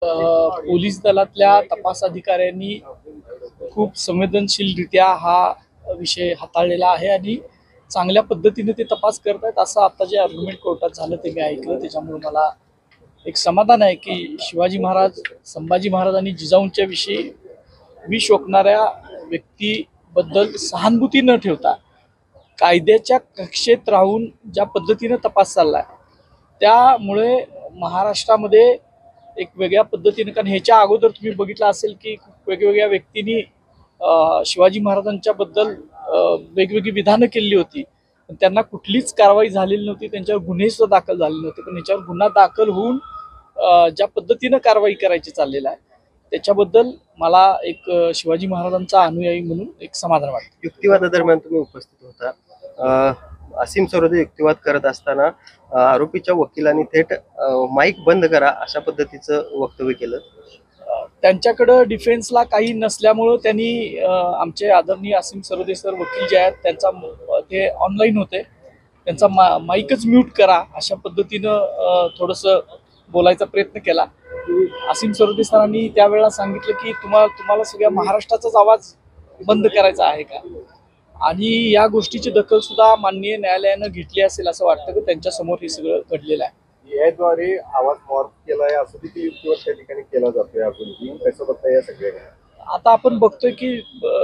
Police दलातल्या तपास अधिकाऱ्यांनी खूप संवेदनशीलरित्या हा विषय हाताळलेला आहे आणि चांगल्या पद्धतीने ते तपास करत आहेत असं आता जे आर्ग्युमेंट कोर्टात झालं ते मी ऐकलं। त्याच्यामुळे मला एक समाधान आहे की शिवाजी महाराज, संभाजी महाराज आणि जिजाऊंच्या विषयी विष ओकणाऱ्या व्यक्तीबद्दल सहानुभूती न ठेवता कायद्याच्या कक्षेत राहून ज्या पद्धतीने तपास चाललाय त्यामुळे महाराष्ट्रामध्ये एक वेगळ्या पद्धतीने, कारण ह्याच्या अगोदर तुम्ही बघितलं असेल की वेगवेगळ्या व्यक्तींनी शिवाजी महाराजांच्या बद्दल वेगवेगळी विधानं केली होती, पण त्यांना कुठलीच कारवाई झालेली नव्हती, त्यांच्यावर गुन्हे सुद्धा दाखल झाले नव्हते। पण याच्यावर गुन्हा दाखल होऊन ज्या पद्धतीनं कारवाई करायची चाललेलं आहे त्याच्याबद्दल मला एक शिवाजी महाराजांचा अनुयायी म्हणून एक समाधान वाटतं। युक्तिवादादरम्यान तुम्ही उपस्थित होता। असीम सरोदे युक्तिवाद करत असताना आरोपीच्या वकिलांनी थेट माईक बंद करा अशा पद्धतीचं वक्तव्य केलं। त्यांच्याकडे डिफेन्सला काही नसल्यामुळं त्यांनी आमचे आदरणीय असीम सरोदे सर वकील जे आहेत त्यांचा ते ऑनलाईन होते, त्यांचा माईकच म्यूट करा अशा पद्धतीनं थोडंसं बोलायचा प्रयत्न केला। असीम सरोदे सरांनी त्यावेळेला सांगितलं की तुम्हाला सगळ्या महाराष्ट्राचाच आवाज बंद करायचा आहे का, आणि या गोष्टीची दखल सुद्धा माननीय न्यायालयानं घेतली असेल असं वाटतं की त्यांच्या समोर हे सगळं घडलेलं आहे। याद्वारे आवाज मॉर्फ केलाय असं देखील युक्तिवाद त्या ठिकाणी केला जातोय। आपण कसं बघताय या सगळ्या? आता आपण बघतोय की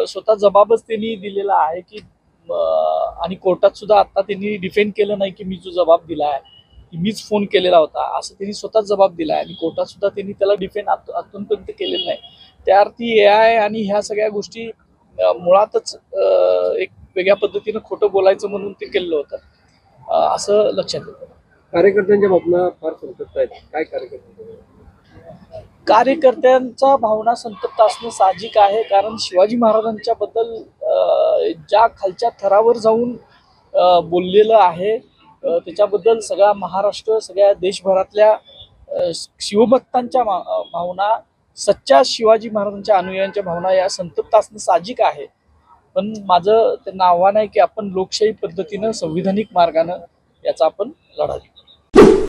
स्वतः जबाबच त्यांनी दिलेला आहे की आणि कोर्टात सुद्धा आता त्यांनी डिफेंड केलं नाही की मी जो जबाब दिला आहे की मीच फोन केलेला होता, असं त्यांनी स्वतःच जबाब दिला आहे आणि कोर्टात सुद्धा त्यांनी त्याला डिफेंड अजूनपर्यंत केलेलं नाही। त्या अर्थी AI आणि ह्या सगळ्या गोष्टी मुळातच एक वेगळ्या पद्धतीनं खोटं बोलायचं म्हणून ते केलेलं होतं असं लक्षात येतं। कार्यकर्त्यांच्या भावना फार संतप्त आहेत, काय कार्यकर्त्यांचा भावना संतप्त असणं साहजिक आहे, कारण शिवाजी महाराजांच्या बद्दल ज्या खालच्या थरावर जाऊन बोललेलं आहे त्याच्याबद्दल सगळा महाराष्ट्र, सगळ्या देशभरातल्या शिवभक्तांच्या भावना, सच्च्या शिवाजी महाराजांच्या अनुयायांच्या भावना या संतप्त असणं साहजिक आहे। पण माझं त्यांना आव्हान आहे की आपण लोकशाही पद्धतीनं, संविधानिक मार्गानं याचा आपण लढा देऊ।